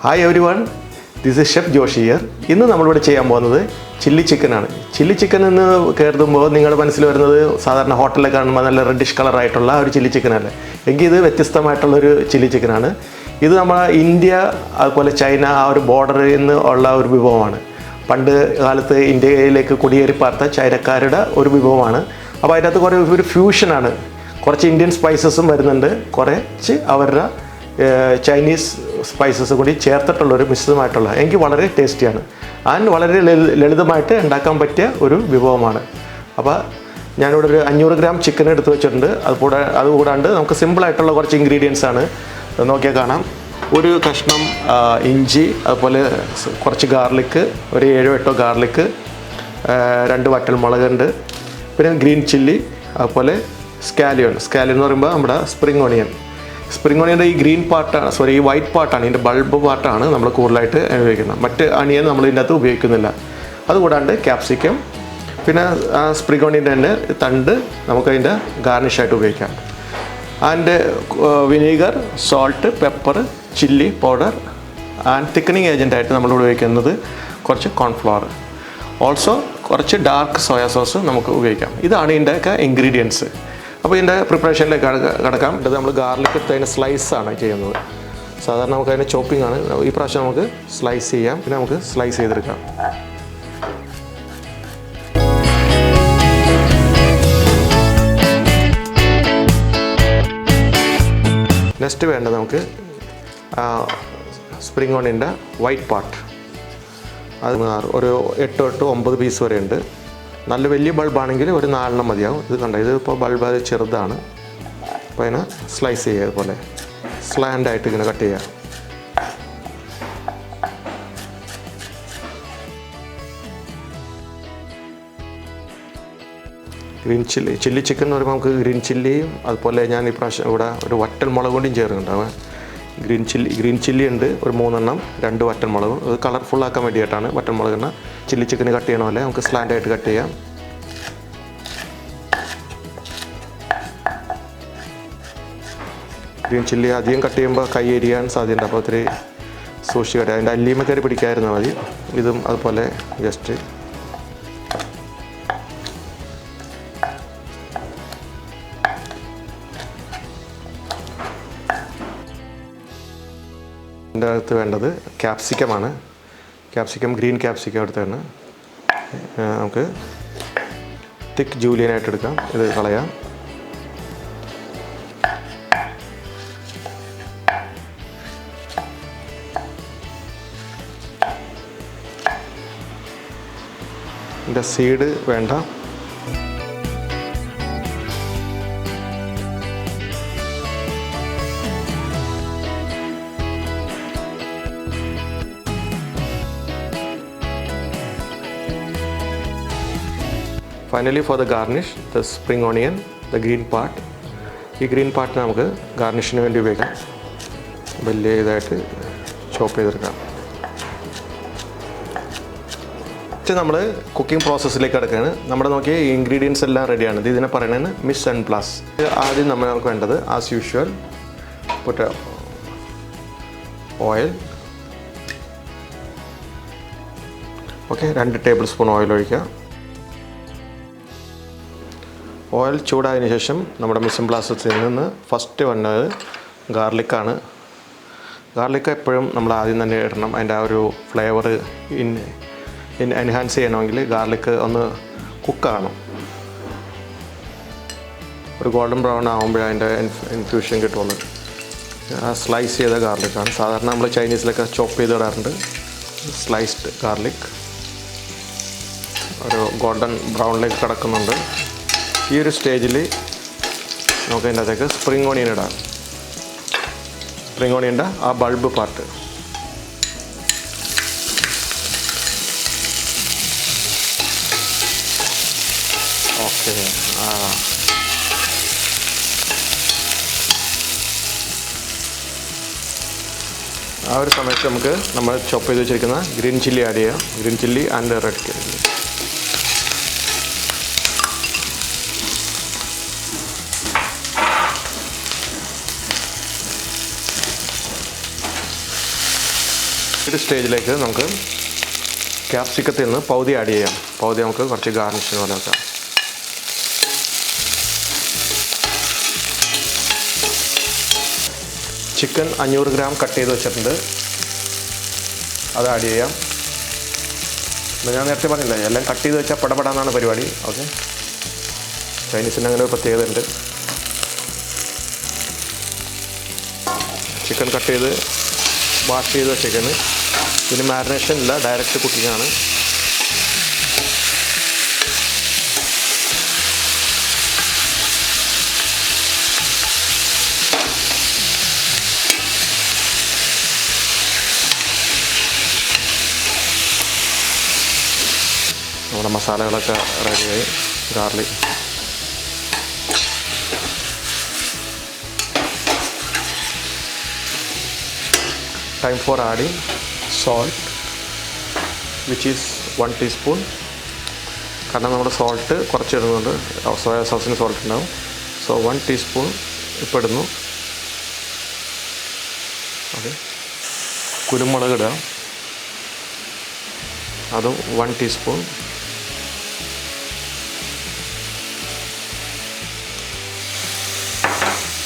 Hi everyone, this is chef Joshi here. ഇന്ന് നമ്മളിവിടെ ചെയ്യാൻ പോകുന്നത് ചില്ലി ചിക്കനാണ്. ചില്ലി ചിക്കൻ എന്ന് കരുതുമ്പോൾ നിങ്ങളുടെ മനസ്സിൽ വരുന്നത് സാധാരണ ഹോട്ടലിൽ കാണുമ്പോൾ നല്ല റെഡിഷ് കളറായിട്ടുള്ള ഒരു ചില്ലി ചിക്കനല്ലേ. എങ്കിൽ ഇത് വ്യത്യസ്തമായിട്ടുള്ളൊരു ചില്ലി ചിക്കനാണ്. ഇത് നമ്മുടെ ഇന്ത്യ അതുപോലെ ചൈന ആ ഒരു ബോർഡറിൽ നിന്ന് ഉള്ള ഒരു വിഭവമാണ്. പണ്ട് കാലത്ത് ഇന്ത്യയിലേക്ക് കുടിയേറി പാർത്ത ചൈനക്കാരുടെ ഒരു വിഭവമാണ്. അപ്പോൾ അതിനകത്ത് കുറേ ഒരു ഫ്യൂഷനാണ്. കുറച്ച് ഇന്ത്യൻ സ്പൈസസും വരുന്നുണ്ട്, കുറച്ച് അവരുടെ ചൈനീസ് സ്പൈസസ് കൂടി ചേർത്തിട്ടുള്ളൊരു മിശ്രിതമായിട്ടുള്ള, എനിക്ക് വളരെ ടേസ്റ്റിയാണ് ആൻഡ് വളരെ ലളിതമായിട്ട് ഉണ്ടാക്കാൻ പറ്റിയ ഒരു വിഭവമാണ്. അപ്പോൾ ഞാനിവിടെ ഒരു 500 ഗ്രാം ചിക്കൻ എടുത്ത് വെച്ചിട്ടുണ്ട്. അതുകൂടാണ്ട് നമുക്ക് സിമ്പിളായിട്ടുള്ള കുറച്ച് ഇൻഗ്രീഡിയൻസ് ആണ്. നോക്കിയാൽ കാണാം. ഒരു കഷ്ണം ഇഞ്ചി, അതുപോലെ കുറച്ച് ഗാർലിക്ക്, ഒരു 7-8 ഗാർലിക്ക്, 2 വറ്റൽമുളകുണ്ട്, പിന്നെ ഗ്രീൻ ചില്ലി, അതുപോലെ സ്കാലിയൻ എന്ന് പറയുമ്പോൾ നമ്മുടെ സ്പ്രിംഗ് ഓണിയൻ്റെ ഈ ഗ്രീൻ പാർട്ടാണ്, ഈ വൈറ്റ് പാർട്ടാണ്, ഇതിൻ്റെ ബൾബ് പാർട്ടാണ് നമ്മൾ കൂടുതലായിട്ട് ഉപയോഗിക്കുന്നത്. മറ്റ് അണിയൻ നമ്മൾ ഇതിൻ്റെ അകത്ത് ഉപയോഗിക്കുന്നില്ല. അതുകൂടാണ്ട് ക്യാപ്സിക്കം, പിന്നെ സ്പ്രിംഗ് ഓണിയൻ്റെ തന്നെ തണ്ട് നമുക്കതിൻ്റെ ഗാർണിഷായിട്ട് ഉപയോഗിക്കാം. And vinegar, salt, pepper, chilli powder and thickening ഏജൻറ്റായിട്ട് നമ്മൾ ഉപയോഗിക്കുന്നത് കുറച്ച് കോൺഫ്ലവർ. ഓൾസോ കുറച്ച് ഡാർക്ക് സോയാ സോസ് നമുക്ക് ഉപയോഗിക്കാം. ഇതാണ് ഇതിൻ്റെയൊക്കെ ഇൻഗ്രീഡിയൻസ്. അപ്പോൾ ഇതിൻ്റെ പ്രിപ്പറേഷനിലേക്ക് കിടക്കാം. ഇത് നമ്മൾ ഗാർലിക് എടുത്ത് അതിൻ്റെ സ്ലൈസാണ് ചെയ്യുന്നത്. സാധാരണ നമുക്ക് അതിൻ്റെ ചോപ്പിംഗ് ആണ്. ഈ പ്രാവശ്യം നമുക്ക് സ്ലൈസ് ചെയ്യാം. പിന്നെ നമുക്ക് സ്ലൈസ് ചെയ്തെടുക്കാം. നെക്സ്റ്റ് വേണ്ടത് നമുക്ക് സ്പ്രിംഗ് ഓണിയൻ്റെ വൈറ്റ് പാർട്ട്. അത് ഒരു 8-9 പീസ് വരെ ഉണ്ട്. നല്ല വലിയ ബൾബാണെങ്കിൽ ഒരു 4 മതിയാവും. ഇത് കണ്ട, ഇതിപ്പോൾ ബൾബ് അത് ചെറുതാണ്. അപ്പോൾ അതിനെ സ്ലൈസ് ചെയ്യുക. അതുപോലെ സ്ലാൻഡായിട്ട് ഇങ്ങനെ കട്ട് ചെയ്യുക. ഗ്രീൻ ചില്ലി ചിക്കൻ എന്ന് പറയുമ്പോൾ നമുക്ക് ഗ്രീൻ ചില്ലിയും അതുപോലെ ഞാൻ ഈ പ്രാവശ്യം ഇവിടെ ഒരു വറ്റൽമുളക് കൊണ്ടും ചേർക്കുന്നുണ്ടാവും. ഗ്രീൻ ചില്ലി ഉണ്ട് ഒരു 3 എണ്ണം, 2 വറ്റൽമുളകും. അത് കളർഫുള്ളാക്കാൻ വേണ്ടിയിട്ടാണ് വറ്റൽമുളക്. ചില്ലി ചിക്കന് കട്ട് ചെയ്യണ പോലെ നമുക്ക് സ്ലാൻഡായിട്ട് കട്ട് ചെയ്യാം. ഗ്രീൻ ചില്ലി അധികം കട്ട് ചെയ്യുമ്പോൾ കൈ എരിയാൻ സാധ്യതയുണ്ട്. അപ്പോൾ ഒത്തിരി സൂക്ഷിച്ച് കട്ട്. അതിൻ്റെ അല്ലിമ കയറി പിടിക്കാതിരുന്നാൽ മതി. ഇതും അതുപോലെ ജസ്റ്റ് ഇതിൻ്റെ അകത്ത് വേണ്ടത് ക്യാപ്സിക്കമാണ്. ഗ്രീൻ ക്യാപ്സിക്കം എടുത്താണ്. നമുക്ക് തിക്ക് ജൂലിയനായിട്ട് എടുക്കാം. ഇത് കളയാം. ഇതിൻ്റെ സീഡ് വേണ്ട. Finally for the garnish, the spring onion, the green part. ഈ ഗ്രീൻ പാർട്ട് നമുക്ക് ഗാർണിഷിന് വേണ്ടി ഉപയോഗിക്കാം. വലിയ ഇതായിട്ട് ചോപ്പ് ചെയ്തെടുക്കാം. നമ്മൾ കുക്കിംഗ് പ്രോസസ്സിലേക്ക് കിടക്കുകയാണ്. നമ്മുടെ നോക്കിയ ഇൻഗ്രീഡിയൻസ് എല്ലാം റെഡിയാണ്. ഇതിനെ പറയുന്നത് മിക്സ് ആൻഡ് പ്ലസ്. ആദ്യം നമുക്ക് വേണ്ടത് as usual put oil. Okay, 2 tablespoon oil ഒഴിക്കുക. ഓയിൽ ചൂടായതിനു ശേഷം നമ്മുടെ മിക്സിംഗ് ഗ്ലാസ്സിൽ നിന്ന് ഫസ്റ്റ് വന്നത് ഗാർലിക്കാണ്. ഗാർലിക്ക് എപ്പോഴും നമ്മൾ ആദ്യം തന്നെ ഇടണം. അതിൻ്റെ ആ ഒരു ഫ്ലേവർ എൻഹാൻസ് ചെയ്യണമെങ്കിൽ ഗാർലിക്ക് ഒന്ന് കുക്കാകണം. ഒരു ഗോൾഡൻ ബ്രൗൺ ആകുമ്പോഴേ അതിൻ്റെ ഇൻഫ്യൂഷൻ കിട്ടുള്ളൂ. സ്ലൈസ് ചെയ്ത ഗാർലിക്കാണ്. സാധാരണ നമ്മൾ ചൈനീസിലൊക്കെ ചോപ്പ് ചെയ്ത് ഇടാറുണ്ട്. സ്ലൈസ്ഡ് ഗാർലിക് ഒരു ഗോൾഡൻ ബ്രൗണിലേക്ക് കിടക്കുന്നുണ്ട്. ഈ ഒരു സ്റ്റേജിൽ നമുക്ക് അതിൻ്റെ അകത്തേക്ക് സ്പ്രിംഗ് ഓണിയൻ ഇടാം. സ്പ്രിംഗ് ഓണിയൻ്റെ ആ ബൾബ് പാർട്ട്. ഓക്കെ, ആ ഒരു സമയത്ത് നമുക്ക് നമ്മൾ ചോപ്പ് ചെയ്ത് വെച്ചിരിക്കുന്ന ഗ്രീൻ ചില്ലി ആഡ് ചെയ്യാം. Green chilli and red chilli. ഒരു സ്റ്റേജിലേക്ക് നമുക്ക് ക്യാപ്സിക്കത്തിൽ നിന്ന് പകുതി ആഡ് ചെയ്യാം. പകുതി നമുക്ക് കുറച്ച് ഗാർണിഷിന് പോലെ വെക്കാം. ചിക്കൻ 500 ഗ്രാം കട്ട് ചെയ്ത് വെച്ചിട്ടുണ്ട്, അത് ആഡ് ചെയ്യാം. ഞാൻ നേരത്തെ പറഞ്ഞില്ല, എല്ലാം കട്ട് ചെയ്ത് വെച്ചാൽ പടപടാന്നാണ് പരിപാടി. ഓക്കെ, ചൈനീസിന് അങ്ങനെ ഒരു പ്രത്യേകത ഉണ്ട്. ചിക്കൻ കട്ട് ചെയ്ത് വാഷ് ചെയ്ത് വെച്ചേക്കാണ്. പിന്നെ മാരിനേഷൻ ഇല്ല, ഡയറക്റ്റ് കുക്കിംഗ് ആണ്. നമ്മുടെ മസാലകളൊക്കെ റെഡിയായി. Garlic, time for adding salt, which is 1 teaspoon. കാരണം നമ്മൾ സോൾട്ട് കുറച്ച് ഇടുന്നുണ്ട്, സോയാ സോസിന് സോൾട്ട് ഉണ്ടാവും. സോ 1 ടീസ്പൂൺ ഇപ്പോൾ ഇടുന്നു. ഓക്കെ, കുരുമുളക് ഇടുക, അതും 1 ടീസ്പൂൺ.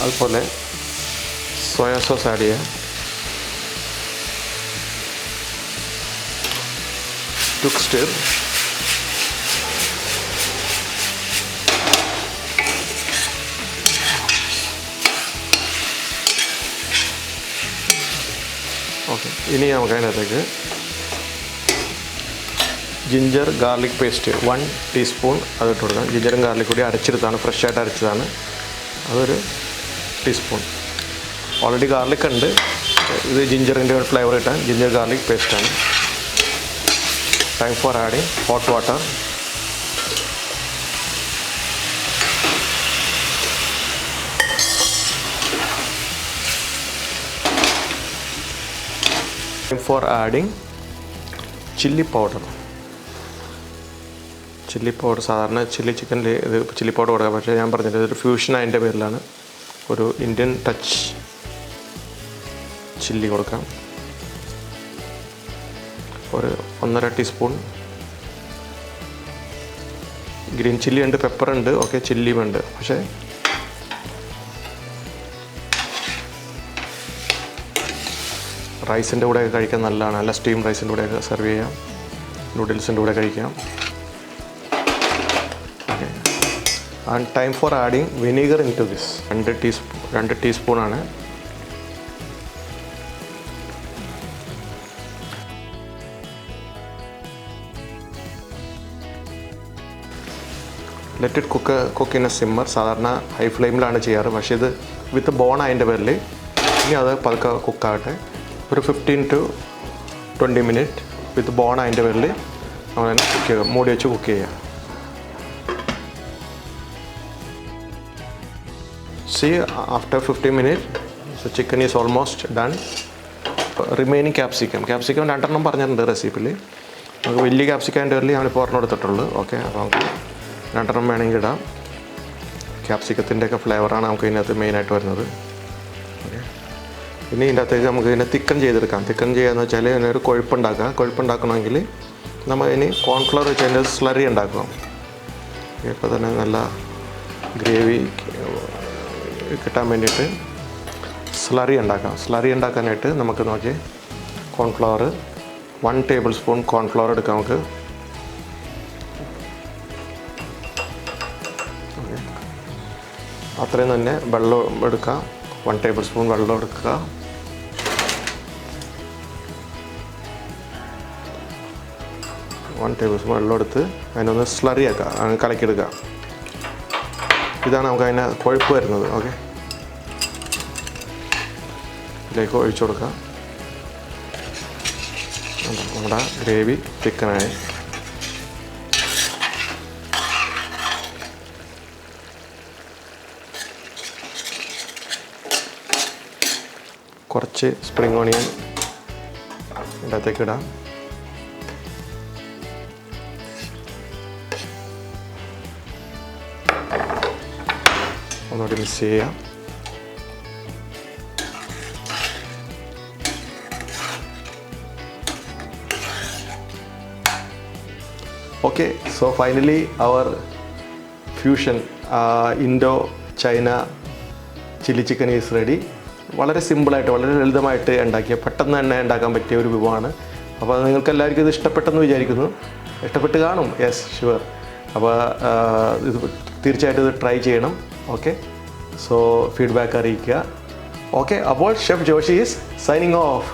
അതുപോലെ സോയാ സോസ് ആഡ് ചെയ്യുക. To stir. ഓക്കെ, ഇനി നമുക്ക് അതിനകത്തേക്ക് ജിഞ്ചർ ഗാർലിക് പേസ്റ്റ് 1 ടീസ്പൂൺ അത് ഇട്ട് കൊടുക്കാം. ജിഞ്ചറും ഗാർലിക് കൂടി അരച്ചെടുത്താണ്, ഫ്രഷായിട്ട് അരച്ചതാണ്. അതൊരു ടീസ്പൂൺ. ഓൾറെഡി ഗാർലിക് ഉണ്ട്, ഇത് ജിഞ്ചറിൻ്റെ ഒരു ഫ്ലേവർ കിട്ടാൻ ജിഞ്ചർ ഗാർലിക് പേസ്റ്റാണ്. Time for adding hot water. Time for adding chili powder. Chilli powder സാധാരണ ചില്ലി ചിക്കനിൽ ഇത് ചില്ലി പൗഡർ കൊടുക്കാം, പക്ഷേ ഞാൻ പറഞ്ഞിട്ട് ഇതൊരു ഫ്യൂഷൻ അതിൻ്റെ പേരിലാണ്. ഒരു ഇന്ത്യൻ ടച്ച് ചില്ലി കൊടുക്കാം. ഒരു 1.5 ടീസ്പൂൺ. ഗ്രീൻ ചില്ലി ഉണ്ട്, പെപ്പർ ഉണ്ട്, ഓക്കെ, ചില്ലിയും ഉണ്ട്. പക്ഷേ റൈസിൻ്റെ കൂടെയൊക്കെ കഴിക്കാൻ നല്ലതാണ്. നല്ല സ്റ്റീം റൈസിൻ്റെ കൂടെയൊക്കെ സെർവ് ചെയ്യാം, നൂഡിൽസിൻ്റെ കൂടെ കഴിക്കാം. Okay, and time for adding vinegar into this. 2 ടീസ്പൂണാണ്. Let it cook in a simmer. സാധാരണ ഹൈ ഫ്ലെയിമിലാണ് ചെയ്യാറ്, പക്ഷേ ഇത് വിത്ത് ബോൺ അതിൻ്റെ പേരിൽ. ഇനി അത് പതുക്കെ കുക്കാകട്ടെ. ഒരു 15 to 20 മിനിറ്റ് വിത്ത് ബോൺ അതിൻ്റെ പേരിൽ നമ്മൾ കുക്ക് ചെയ്യുക, മൂടി വെച്ച് കുക്ക് ചെയ്യുക. See, after 15 minutes, so chicken is almost done. Remaining capsicum 2 പറഞ്ഞിട്ടുണ്ട് റെസിപ്പിയിൽ. നമുക്ക് വലിയ ക്യാപ്സിക്കൻ്റെ പേരിൽ ഞാനിപ്പോൾ ഒരെണ്ണം എടുത്തിട്ടുള്ളൂ. ഓക്കെ, അപ്പോൾ നമുക്ക് 2 വേണമെങ്കിൽ ഇടാം. ക്യാപ്സിക്കത്തിൻ്റെയൊക്കെ ഫ്ലേവറാണ് നമുക്ക് ഇതിനകത്ത് മെയിനായിട്ട് വരുന്നത്. ഓക്കെ, ഇനി ഇതിൻ്റെ അകത്തേക്ക് നമുക്ക് ഇതിനെ തിക്കൻ ചെയ്തെടുക്കാം. തിക്കൻ ചെയ്യാന്ന് വെച്ചാൽ ഇതിനൊരു കൊഴുപ്പുണ്ടാക്കണമെങ്കിൽ നമ്മൾ ഇനി കോൺഫ്ലവർ വെച്ച് അതിൻ്റെ സ്ലറി ഉണ്ടാക്കുക. ഇപ്പോൾ തന്നെ നല്ല ഗ്രേവി കിട്ടാൻ വേണ്ടിയിട്ട് സ്ലറി ഉണ്ടാക്കാം. സ്ലറി ഉണ്ടാക്കാനായിട്ട് നമുക്ക് നോക്കി കോൺഫ്ലവർ 1 ടേബിൾ സ്പൂൺ കോൺഫ്ലവർ എടുക്കാം. നമുക്ക് അത്രയും തന്നെ വെള്ളം എടുക്കുക. 1 ടേബിൾ സ്പൂൺ വെള്ളം എടുക്കുക. വെള്ളം എടുത്ത് അതിനൊന്ന് സ്ലറി ആക്കുക, കലക്കിയെടുക്കുക. ഇതാണ് നമുക്ക് അതിന് കൊഴുപ്പ് വരുന്നത്. ഓക്കെ, ഇതിലേക്ക് ഒഴിച്ചു കൊടുക്കുക. നമ്മുടെ ഗ്രേവി ചിക്കനായി. കുറച്ച് സ്പ്രിംഗ് ഓണിയൻ ഇതിൻ്റെ അകത്തേക്ക് ഇടാം. ഒന്നുകൂടി മിക്സ് ചെയ്യാം. Okay, so finally our fusion Indo China chilli chicken is ready. വളരെ സിമ്പിളായിട്ട് വളരെ ലളിതമായിട്ട് ഉണ്ടാക്കിയ പെട്ടെന്ന് തന്നെ ഉണ്ടാക്കാൻ പറ്റിയ ഒരു വിഭവമാണ്. അപ്പോൾ നിങ്ങൾക്ക് എല്ലാവർക്കും ഇത് ഇഷ്ടപ്പെട്ടെന്ന് വിചാരിക്കുന്നു. ഇഷ്ടപ്പെട്ട് കാണും, യെസ് ഷുവർ. അപ്പോൾ ഇത് തീർച്ചയായിട്ടും ഇത് ട്രൈ ചെയ്യണം. ഓക്കെ, സോ ഫീഡ്ബാക്ക് അറിയിക്കുക. ഓക്കെ, അപ്പോൾ chef Joshi is signing of.